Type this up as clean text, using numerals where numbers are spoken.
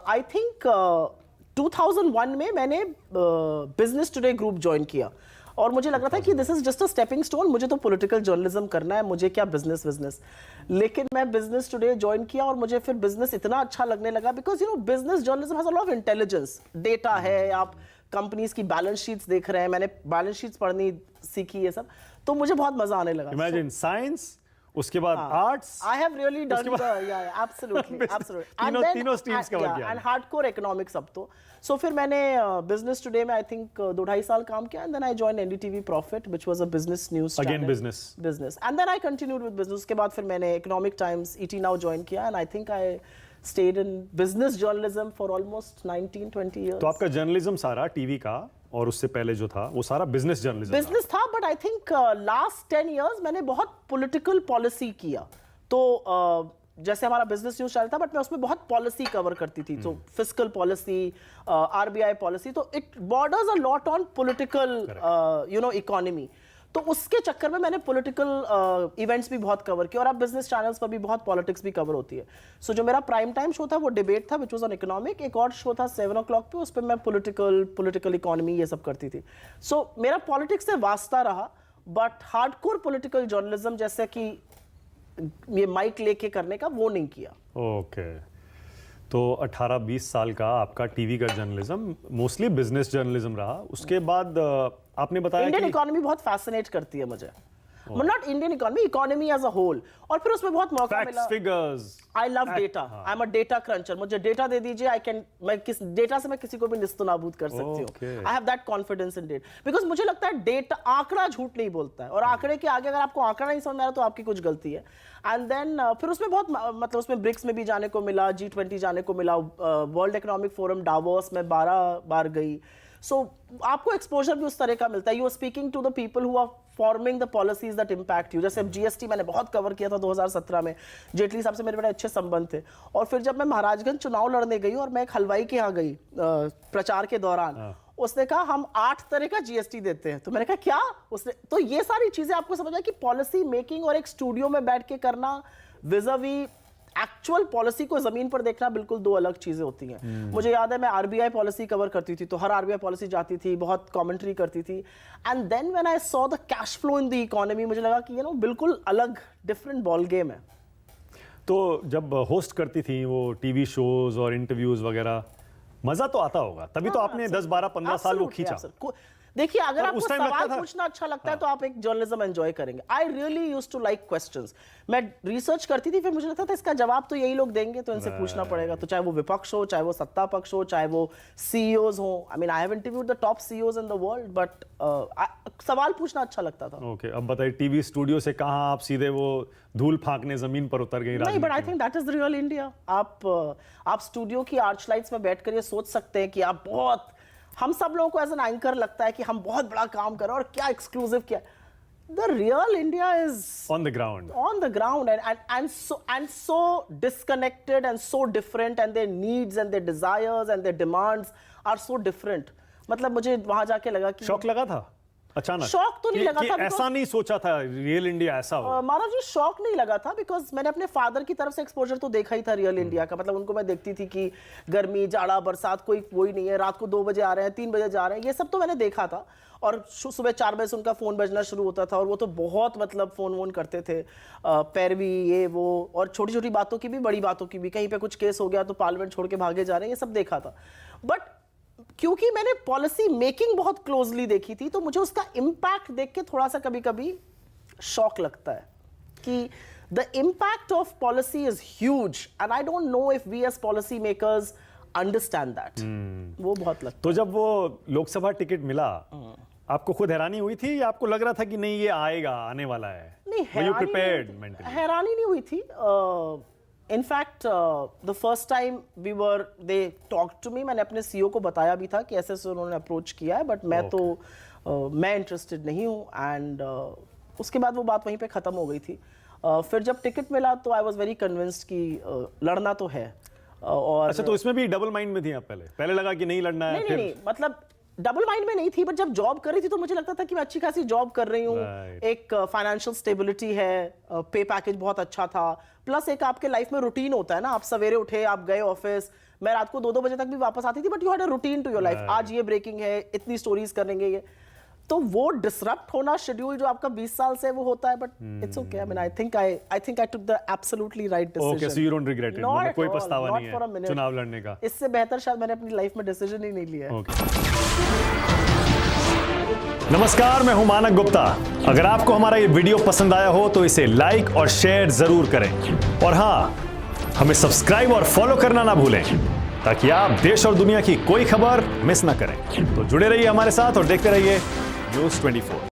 I think 2001 में मैंने business today group join किया और मुझे लग रहा था कि this is just a stepping stone, मुझे तो पॉलिटिकल जर्नलिज्म करना है, मुझे क्या बिजनेस। लेकिन मैं बिजनेस टुडे ज्वाइन किया और मुझे फिर बिजनेस इतना अच्छा लगने लगा because business journalism has a lot of intelligence, data है, आप कंपनीज की बैलेंस शीट्स देख रहे हैं, मैंने बैलेंस शीट्स पढ़नी सीखी ये सब, तो मुझे बहुत मजा आने लगा। इमेजिन साइंस, उसके बाद arts, I have really done absolutely तीनों स्ट्रीम्स कवर किया and hardcore economics अब तो। So फिर मैंने business today में I think 2-2.5 साल काम किया and then I joined NDTV Profit which was a business news channel. Again business and then I continued with business। उसके बाद फिर मैंने Economic Times ET Now join किया and I think I stayed in business journalism for almost 19-20 years। तो आपका journalism सारा TV का और उससे पहले जो था वो सारा बिजनेस जर्नलिज्म था, but I think last 10 years मैंने बहुत पॉलिटिकल पॉलिसी किया। तो जैसे हमारा बिजनेस न्यूज चैनल था बट मैं उसमें बहुत पॉलिसी कवर करती थी, तो फिस्कल पॉलिसी, आरबीआई पॉलिसी, तो it borders a lot on political economy. तो उसके चक्कर में मैंने पॉलिटिकल इवेंट्स भी बहुत कवर किए और अब बिजनेस चैनल्स पर भी बहुत पॉलिटिक्स भी कवर होती है। सो जो मेरा प्राइम टाइम शो था वो डिबेट था विच वाज ऑन इकोनॉमिक, एक और शो था 7 o'clock पे, उस पर मैं पॉलिटिकल इकोनॉमी ये सब करती थी। सो मेरा पॉलिटिक्स से वास्ता रहा, बट हार्डकोर पॉलिटिकल जर्नलिज्म जैसे कि ये माइक लेके करने का वो नहीं किया। ओके तो 18-20 साल का आपका टीवी का जर्नलिज्म मोस्टली बिजनेस जर्नलिज्म रहा। उसके बाद आपने बताया इंडियन कि इकोनॉमी बहुत फैसिनेट करती है मुझे, not Indian economy as a whole, और फिर उसमें बहुत मौका मिला। Figures, I love data, I am a data cruncher, मुझे डेटा दे दीजिए, मैं किस डेटा से मैं किसी को भी निस्तनाबूद कर सकती हूँ। I have that confidence in data because मुझे लगता है डेटा, आंकड़ा झूठ नहीं बोलता है, और आंकड़े के आगे अगर आपको आंकड़ा नहीं समझ में आ रहा तो आपकी कुछ गलती है। एंड देन फिर उसमें बहुत मतलब उसमें ब्रिक्स में भी जाने को मिला, G20 जाने को मिला, वर्ल्ड इकोनॉमिक फोरम डावोस में 12 बार गई। सो आपको एक्सपोजर भी उस तरह का मिलता है। You are speaking to the people who are forming the policies that impact you. जैसे जीएसटी मैंने बहुत कवर किया था 2017 में, जेटली साहब से मेरे बड़े अच्छे संबंध थे। और फिर जब मैं महाराजगंज चुनाव लड़ने गई और मैं एक हलवाई के यहाँ गई प्रचार के दौरान, उसने कहा हम 8 तरह का जीएसटी देते हैं। तो मैंने कहा क्या? उसने तो ये सारी चीजें आपको समझ आया कि पॉलिसी मेकिंग और एक स्टूडियो में बैठ के करना विज़ावी एक्चुअल पॉलिसी को जमीन पर देखना बिल्कुल दो अलग चीजें होती हैं। मुझे याद है मैं आरबीआई पॉलिसी कवर करती थी, तो हर आरबीआई पॉलिसी जाती थी, बहुत कमेंट्री करती थी, and then when I saw the cash flow in the economy, मुझे लगा कि बिल्कुल अलग डिफरेंट बॉल गेम है। तो जब होस्ट करती थी वो टीवी शोज और इंटरव्यूज वगैरह, मजा तो आता होगा, तभी तो आपने 10, 12, 15 साल वो खींचा। देखिए अगर आपको सवाल पूछना अच्छा लगता है तो आप एक जर्नलिज्म एंजॉय करेंगे। I really used to like questions. मैं रिसर्च करती थी, फिर मुझे लगता था इसका जवाब तो यही लोग देंगे, तो इनसे पूछना पड़ेगा। तो चाहे वो विपक्ष हो, चाहे वो सत्ता पक्ष हो, चाहे वो सीईओज हो, I mean I have interviewed the top CEOs in the world, but सवाल पूछना अच्छा लगता था। ओके अब बताइए टीवी स्टूडियो से कहां आप सीधे वो धूल फांकने जमीन पर उतर गई? नहीं, but I think that is the real India. आप स्टूडियो की आर्च लाइट्स में बैठकर ये सोच सकते हैं कि आप बहुत, हम सब लोगों को एज एन एंकर लगता है कि हम बहुत बड़ा काम कर रहे हैं और क्या एक्सक्लूसिव क्या। The real India is on the ground and so disconnected and so different, and their needs and their desires and their demands are so different। मतलब मुझे वहां जाके लगा कि शौक लगा था अचानक? शौक तो नहीं लगा था, ऐसा नहीं सोचा था रियल इंडिया ऐसा हो। महाराज जी शौक नहीं लगा था बिकॉज मैंने अपने फादर की तरफ से एक्सपोजर तो देखा ही था रियल इंडिया का। मतलब उनको मैं देखती थी कि गर्मी, जाड़ा, बरसात कोई वही नहीं है, रात को 2 बजे आ रहे हैं, 3 बजे जा रहे हैं, ये सब तो मैंने देखा था। और सुबह 4 बजे से उनका फोन बजना शुरू होता था और वो तो बहुत मतलब फोन वोन करते थे, पैरवी ये वो, और छोटी छोटी बातों की भी, बड़ी बातों की भी, कहीं पे कुछ केस हो गया तो पार्लियामेंट छोड़ के भागे जा रहे हैं, ये सब देखा था। बट क्योंकि मैंने पॉलिसी मेकिंग बहुत क्लोजली देखी थी, तो मुझे उसका इम्पैक्ट देख के थोड़ा सा कभी कभी शौक लगता है कि the impact of policy is huge and I don't know if we as policy makers understand that. वो बहुत लगता है। तो जब वो लोकसभा टिकट मिला, आपको खुद हैरानी हुई थी या आपको लग रहा था कि नहीं ये आएगा, आने वाला है? नहीं, हैरानी नहीं हुई थी। In fact, the first time they talked to me, मैंने अपने सीईओ को बताया भी था कि ऐसे से उन्होंने अप्रोच किया है, बट मैं मैं इंटरेस्टेड नहीं हूँ। एंड उसके बाद वो बात वहीं पे ख़त्म हो गई थी। फिर जब टिकट मिला तो आई वॉज वेरी कन्विंस्ड कि लड़ना तो है। और अच्छा, तो इसमें भी डबल माइंड में थी आप? पहले लगा कि नहीं लड़ना है? नहीं, मतलब डबल माइंड में नहीं थी, बट जब जॉब कर रही थी तो मुझे लगता था कि मैं अच्छी खासी जॉब कर रही हूँ, Right. एक फाइनेंशियल स्टेबिलिटी है, पे पैकेज बहुत अच्छा था, प्लस एक आपके लाइफ में रूटीन होता है ना, आप सवेरे उठे, आप गए ऑफिस, मैं रात को 2-2 बजे तक भी वापस आती थी, but you had a routine to your life. आज ये ब्रेकिंग है, इतनी स्टोरीज करेंगे ये, तो वो डिसरप्ट होना शेड्यूल जो आपका 20 साल से वो होता है, but it's okay. I mean I think I took the absolutely right decision. Okay, so you don't regret it, मतलब कोई पछतावा नहीं है चुनाव लड़ने का? इससे बेहतर शायद मैंने अपनी लाइफ में डिसीजन ही नहीं लिया है। ओके। नमस्कार, मैं हूं मानक गुप्ता। अगर आपको हमारा ये वीडियो पसंद आया हो तो इसे लाइक और शेयर जरूर करें, और हाँ, हमें सब्सक्राइब और फॉलो करना ना भूलें ताकि आप देश और दुनिया की कोई खबर मिस ना करें। तो जुड़े रहिए हमारे साथ और देखते रहिए News 24।